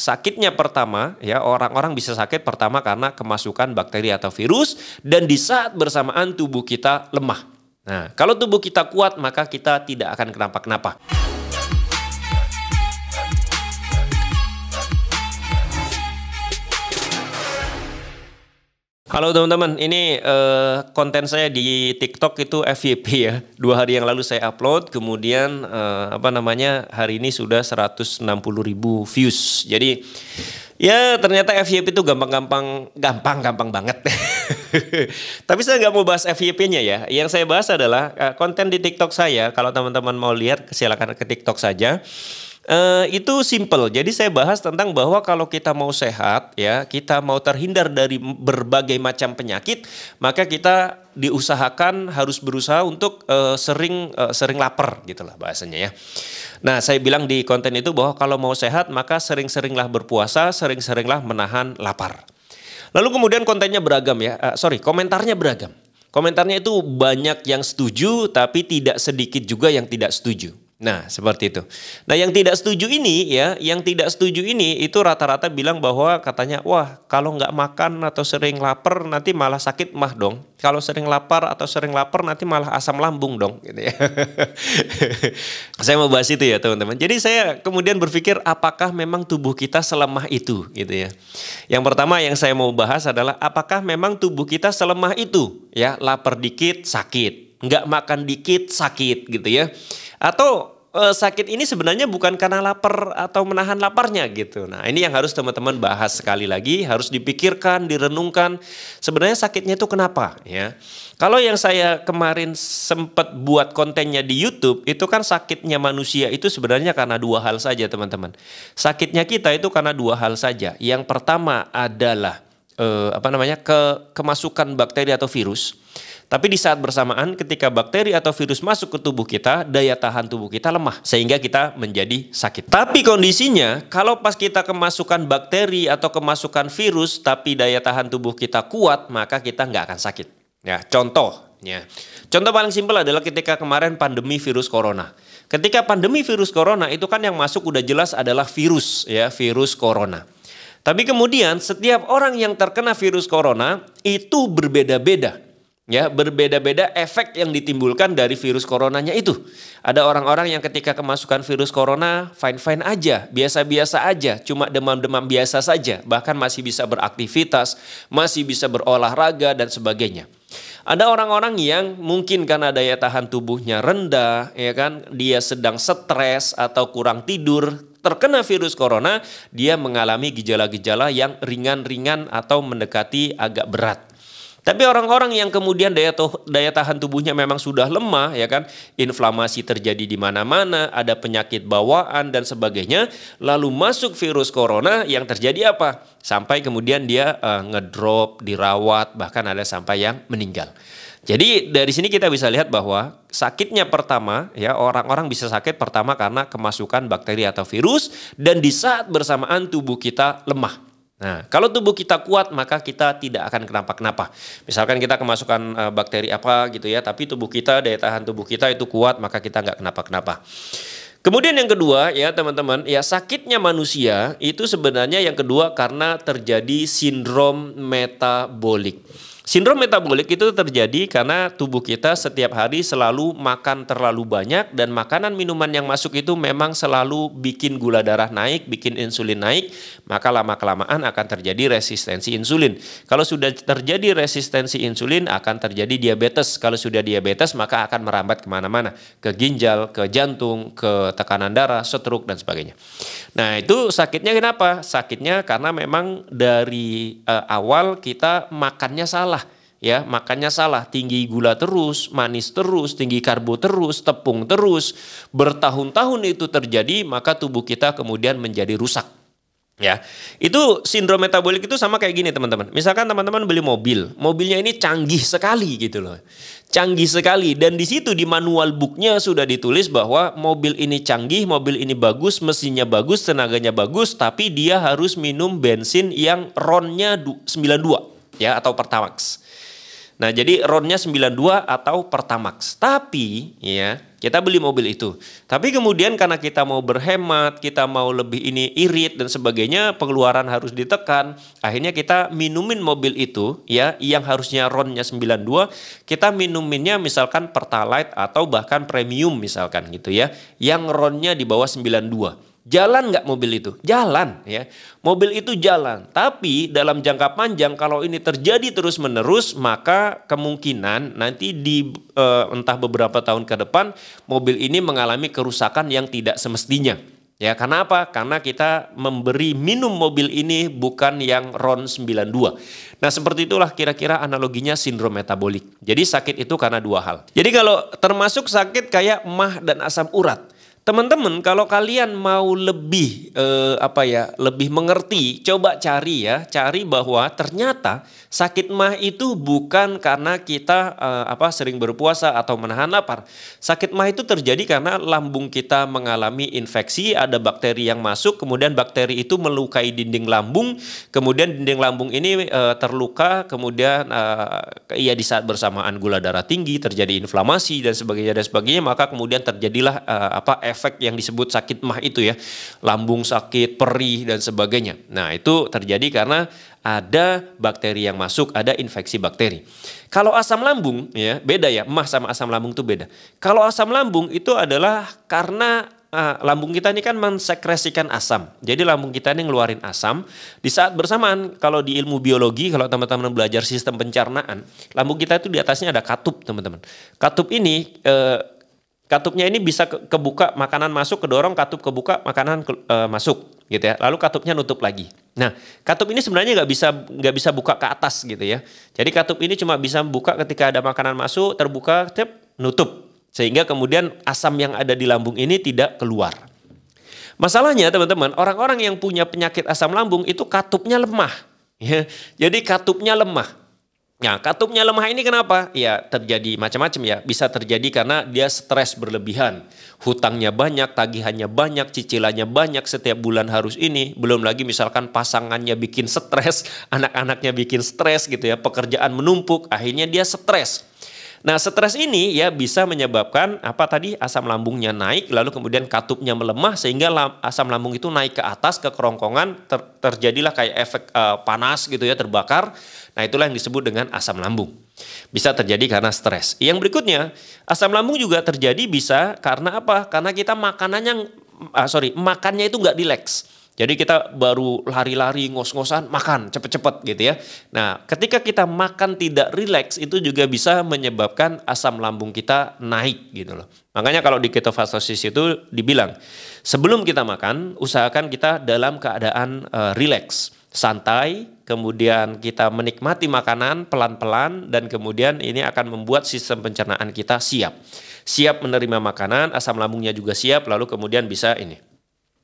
sakitnya pertama ya orang-orang bisa sakit pertama karena kemasukan bakteri atau virus dan di saat bersamaan tubuh kita lemah. Nah, kalau tubuh kita kuat maka kita tidak akan kenapa-kenapa. Halo teman-teman, ini konten saya di TikTok itu FYP ya. 2 hari yang lalu saya upload, kemudian hari ini sudah 160.000 views. Jadi ya ternyata FYP itu gampang banget. Tapi saya nggak mau bahas FYP-nya ya. Yang saya bahas adalah konten di TikTok saya. Kalau teman-teman mau lihat, silakan ke TikTok saja. Itu simple. Jadi saya bahas tentang bahwa kalau kita mau sehat ya, kita mau terhindar dari berbagai macam penyakit, maka kita diusahakan harus berusaha untuk sering lapar gitulah bahasanya ya. Nah, saya bilang di konten itu bahwa kalau mau sehat maka sering-seringlah berpuasa, sering-seringlah menahan lapar. Lalu kemudian kontennya beragam ya. Komentarnya beragam. Komentarnya itu banyak yang setuju tapi tidak sedikit juga yang tidak setuju. Nah, seperti itu. Nah, yang tidak setuju ini itu rata-rata bilang bahwa katanya, wah kalau nggak makan atau sering lapar nanti malah sakit mah dong. Kalau sering lapar atau sering lapar nanti malah asam lambung dong. Gitu ya. Saya mau bahas itu ya teman-teman. Jadi saya kemudian berpikir apakah memang tubuh kita selemah itu gitu ya. Yang pertama yang saya mau bahas adalah apakah memang tubuh kita selemah itu ya, lapar dikit sakit, nggak makan dikit sakit gitu ya. Atau sakit ini sebenarnya bukan karena lapar atau menahan laparnya gitu. Nah, ini yang harus teman-teman bahas sekali lagi, harus dipikirkan, direnungkan. Sebenarnya sakitnya itu kenapa ya? Kalau yang saya kemarin sempat buat kontennya di YouTube, itu kan sakitnya manusia itu sebenarnya karena 2 hal saja teman-teman. Sakitnya kita itu karena 2 hal saja. Yang pertama adalah kemasukan bakteri atau virus. Tapi di saat bersamaan ketika bakteri atau virus masuk ke tubuh kita, daya tahan tubuh kita lemah sehingga kita menjadi sakit. Tapi kondisinya kalau pas kita kemasukan bakteri atau kemasukan virus tapi daya tahan tubuh kita kuat, maka kita nggak akan sakit. Ya, contohnya. Contoh paling simpel adalah ketika kemarin pandemi virus corona. Ketika pandemi virus corona itu kan yang masuk udah jelas adalah virus ya, virus corona. Tapi kemudian setiap orang yang terkena virus corona itu berbeda-beda. Ya, berbeda-beda efek yang ditimbulkan dari virus coronanya itu. Ada orang-orang yang ketika kemasukan virus corona fine-fine aja, biasa-biasa aja, cuma demam-demam biasa saja, bahkan masih bisa beraktivitas, masih bisa berolahraga dan sebagainya. Ada orang-orang yang mungkin karena daya tahan tubuhnya rendah, ya kan, dia sedang stres atau kurang tidur, terkena virus corona, dia mengalami gejala-gejala yang ringan-ringan atau mendekati agak berat. Tapi orang-orang yang kemudian daya tahan tubuhnya memang sudah lemah ya kan, inflamasi terjadi di mana-mana, ada penyakit bawaan dan sebagainya, lalu masuk virus corona yang terjadi apa? Sampai kemudian dia ngedrop, dirawat, bahkan ada sampai yang meninggal. Jadi dari sini kita bisa lihat bahwa sakitnya pertama ya, orang-orang bisa sakit pertama karena kemasukan bakteri atau virus dan di saat bersamaan tubuh kita lemah. Nah, kalau tubuh kita kuat maka kita tidak akan kenapa-kenapa. Misalkan kita kemasukan bakteri apa gitu ya, tapi tubuh kita, daya tahan tubuh kita itu kuat, maka kita nggak kenapa-kenapa. Kemudian yang kedua ya teman-teman, ya sakitnya manusia itu sebenarnya yang kedua karena terjadi sindrom metabolik. Sindrom metabolik itu terjadi karena tubuh kita setiap hari selalu makan terlalu banyak dan makanan minuman yang masuk itu memang selalu bikin gula darah naik, bikin insulin naik, maka lama-kelamaan akan terjadi resistensi insulin. Kalau sudah terjadi resistensi insulin akan terjadi diabetes. Kalau sudah diabetes maka akan merambat kemana-mana, ke ginjal, ke jantung, ke tekanan darah, stroke dan sebagainya. Nah itu sakitnya kenapa? Sakitnya karena memang dari awal kita makannya salah. Ya, makannya salah, tinggi gula terus, manis terus, tinggi karbo terus, tepung terus, bertahun-tahun itu terjadi, maka tubuh kita kemudian menjadi rusak. Ya, itu sindrom metabolik itu sama kayak gini teman-teman. Misalkan teman-teman beli mobil, mobilnya ini canggih sekali gitu loh, canggih sekali. Dan di situ di manual booknya sudah ditulis bahwa mobil ini canggih, mobil ini bagus, mesinnya bagus, tenaganya bagus, tapi dia harus minum bensin yang RON-nya 92 ya atau Pertamax. Nah, jadi RON-nya 92 atau Pertamax. Tapi ya, kita beli mobil itu. Tapi kemudian karena kita mau berhemat, kita mau lebih ini irit dan sebagainya, pengeluaran harus ditekan. Akhirnya kita minumin mobil itu ya, yang harusnya RON-nya 92, kita minuminnya misalkan Pertalite atau bahkan premium misalkan gitu ya, yang RON-nya di bawah 92. Jalan nggak mobil itu? Jalan ya. Mobil itu jalan. Tapi dalam jangka panjang kalau ini terjadi terus menerus, maka kemungkinan nanti di entah beberapa tahun ke depan mobil ini mengalami kerusakan yang tidak semestinya. Ya, karena apa? Karena kita memberi minum mobil ini bukan yang RON 92. Nah, seperti itulah kira-kira analoginya sindrom metabolik. Jadi sakit itu karena dua hal. Jadi kalau termasuk sakit kayak MAH dan asam urat. Teman-teman, kalau kalian mau lebih lebih mengerti, coba cari bahwa ternyata sakit MAH itu bukan karena kita sering berpuasa atau menahan lapar. Sakit MAH itu terjadi karena lambung kita mengalami infeksi, ada bakteri yang masuk, kemudian bakteri itu melukai dinding lambung, kemudian dinding lambung ini terluka, kemudian di saat bersamaan gula darah tinggi, terjadi inflamasi dan sebagainya, maka kemudian terjadilah efek yang disebut sakit MAH itu ya, lambung sakit, perih dan sebagainya. Nah, itu terjadi karena ada bakteri yang masuk, ada infeksi bakteri. Kalau asam lambung ya beda ya, MAH sama asam lambung itu beda. Kalau asam lambung itu adalah karena lambung kita ini kan mensekresikan asam. Jadi lambung kita ini ngeluarin asam. Di saat bersamaan, kalau di ilmu biologi, kalau teman-teman belajar sistem pencernaan, lambung kita itu di atasnya ada katup, teman-teman. Katup ini katupnya ini bisa kebuka, makanan masuk, kedorong, katup kebuka, makanan masuk gitu ya. Lalu katupnya nutup lagi. Nah, katup ini sebenarnya nggak bisa buka ke atas gitu ya. Jadi katup ini cuma bisa buka ketika ada makanan masuk, terbuka, nutup. Sehingga kemudian asam yang ada di lambung ini tidak keluar. Masalahnya teman-teman, orang-orang yang punya penyakit asam lambung itu katupnya lemah. Ya. Jadi katupnya lemah. Nah, katupnya lemah ini kenapa? Ya terjadi macam-macam ya. Bisa terjadi karena dia stres berlebihan. Hutangnya banyak, tagihannya banyak, cicilannya banyak, setiap bulan harus ini. Belum lagi misalkan pasangannya bikin stres, anak-anaknya bikin stres gitu ya. Pekerjaan menumpuk, akhirnya dia stres. Nah, stres ini ya bisa menyebabkan asam lambungnya naik, lalu kemudian katupnya melemah sehingga asam lambung itu naik ke atas ke kerongkongan, terjadilah kayak efek panas gitu ya, terbakar. Nah, itulah yang disebut dengan asam lambung. Bisa terjadi karena stres. Yang berikutnya, asam lambung juga terjadi bisa karena apa? Karena kita makannya itu nggak rileks. Jadi kita baru lari-lari, ngos-ngosan, makan cepet-cepet gitu ya. Nah, ketika kita makan tidak rileks, itu juga bisa menyebabkan asam lambung kita naik gitu loh. Makanya kalau di ketofastosis itu dibilang, sebelum kita makan, usahakan kita dalam keadaan rileks, santai, kemudian kita menikmati makanan pelan-pelan, dan kemudian ini akan membuat sistem pencernaan kita siap. Siap menerima makanan, asam lambungnya juga siap, lalu kemudian bisa ini.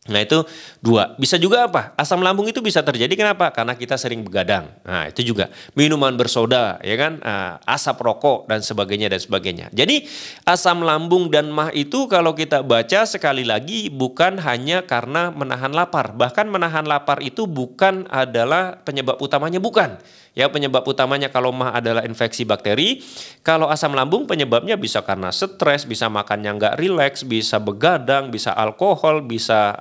Nah, itu dua. Bisa juga apa? Asam lambung itu bisa terjadi kenapa? Karena kita sering begadang. Nah, itu juga minuman bersoda, ya kan? Asap rokok dan sebagainya dan sebagainya. Jadi asam lambung dan MAH itu kalau kita baca sekali lagi bukan hanya karena menahan lapar. Bahkan menahan lapar itu bukan adalah penyebab utamanya, bukan. Ya, penyebab utamanya kalau MAH adalah infeksi bakteri. Kalau asam lambung penyebabnya bisa karena stres, bisa makannya nggak rileks, bisa begadang, bisa alkohol, bisa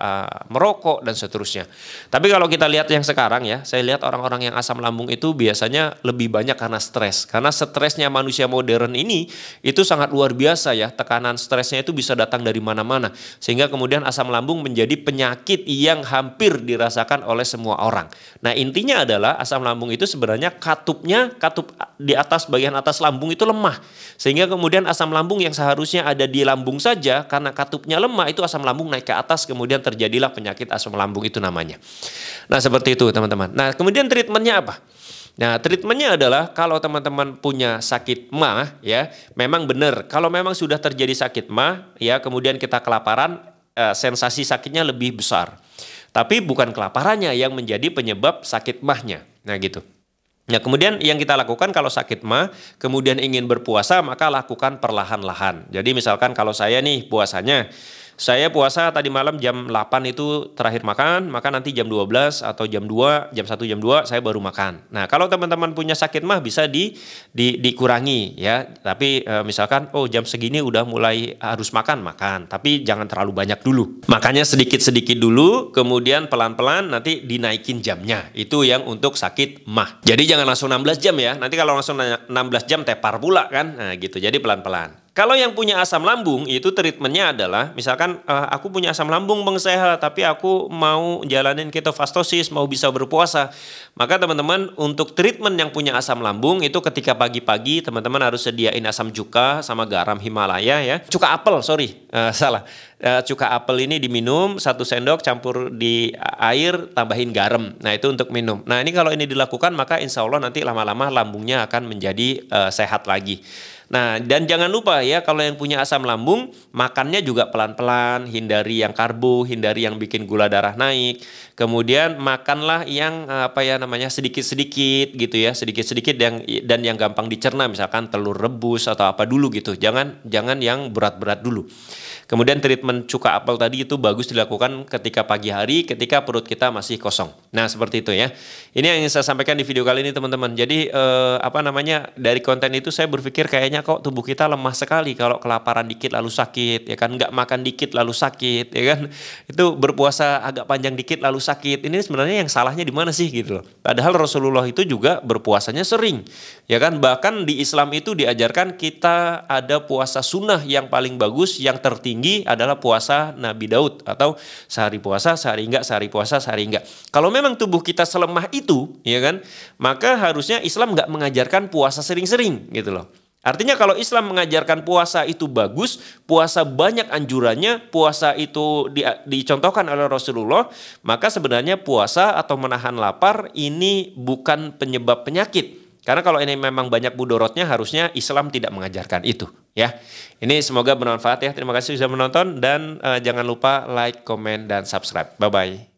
merokok dan seterusnya. Tapi kalau kita lihat yang sekarang ya, saya lihat orang-orang yang asam lambung itu biasanya lebih banyak karena stres. Karena stresnya manusia modern ini itu sangat luar biasa ya. Tekanan stresnya itu bisa datang dari mana-mana. Sehingga kemudian asam lambung menjadi penyakit yang hampir dirasakan oleh semua orang. Nah, intinya adalah asam lambung itu sebenarnya katup di atas, bagian atas lambung itu lemah. Sehingga kemudian asam lambung yang seharusnya ada di lambung saja, karena katupnya lemah, itu asam lambung naik ke atas, kemudian terjadilah penyakit asam lambung itu namanya. Nah, seperti itu teman-teman. Nah, kemudian treatmentnya apa? Nah, treatmentnya adalah kalau teman-teman punya sakit MAH ya, memang benar. Kalau memang sudah terjadi sakit MAH ya, kemudian kita kelaparan, sensasi sakitnya lebih besar. Tapi bukan kelaparannya yang menjadi penyebab sakit MAH-nya. Nah, gitu. Nah, kemudian yang kita lakukan kalau sakit MAH, kemudian ingin berpuasa, maka lakukan perlahan-lahan. Jadi misalkan kalau saya nih puasanya, Saya puasa tadi malam jam 8 itu terakhir makan, maka nanti jam 12 atau jam 2, jam 1, jam 2 saya baru makan. Nah, kalau teman-teman punya sakit mah bisa dikurangi ya. Tapi misalkan jam segini udah mulai harus makan, tapi jangan terlalu banyak dulu. Makanya sedikit-sedikit dulu, kemudian pelan-pelan nanti dinaikin jamnya. Itu yang untuk sakit mah. Jadi jangan langsung 16 jam ya. Nanti kalau langsung 16 jam tepar pula kan. Nah, gitu. Jadi pelan-pelan. Kalau yang punya asam lambung itu treatmentnya adalah misalkan aku punya asam lambung Bang Sehat, tapi aku mau jalanin ketofastosis, mau bisa berpuasa. Maka teman-teman untuk treatment yang punya asam lambung itu ketika pagi-pagi teman-teman harus sediain asam cuka sama garam Himalaya ya. Cuka apel, sorry, salah. Cuka apel ini diminum 1 sendok campur di air tambahin garam. Nah itu untuk minum. Nah ini kalau ini dilakukan maka insya Allah nanti lama-lama lambungnya akan menjadi sehat lagi. Nah, dan jangan lupa ya kalau yang punya asam lambung makannya juga pelan-pelan, hindari yang karbo, hindari yang bikin gula darah naik. Kemudian makanlah yang sedikit-sedikit gitu ya, sedikit-sedikit dan yang gampang dicerna, misalkan telur rebus atau apa dulu gitu. Jangan yang berat-berat dulu. Kemudian treatment cuka apel tadi itu bagus dilakukan ketika pagi hari, ketika perut kita masih kosong. Nah, seperti itu ya. Ini yang ingin saya sampaikan di video kali ini teman-teman. Jadi dari konten itu saya berpikir kayaknya kok tubuh kita lemah sekali kalau kelaparan dikit lalu sakit, ya kan, nggak makan dikit lalu sakit, ya kan. Itu berpuasa agak panjang dikit lalu sakit. Ini sebenarnya yang salahnya di mana sih gitu loh. Padahal Rasulullah itu juga berpuasanya sering, ya kan. Bahkan di Islam itu diajarkan kita ada puasa sunnah yang paling bagus, yang tertinggi adalah puasa Nabi Daud atau sehari puasa, sehari enggak, sehari puasa, sehari enggak. Kalau memang tubuh kita selemah itu, ya kan, maka harusnya Islam nggak mengajarkan puasa sering-sering gitu loh. Artinya kalau Islam mengajarkan puasa itu bagus, puasa banyak anjurannya, puasa itu dicontohkan oleh Rasulullah, maka sebenarnya puasa atau menahan lapar ini bukan penyebab penyakit. Karena kalau ini memang banyak mudorotnya, harusnya Islam tidak mengajarkan itu ya. Ini semoga bermanfaat ya. Terima kasih sudah menonton dan jangan lupa like, komen, dan subscribe. Bye-bye.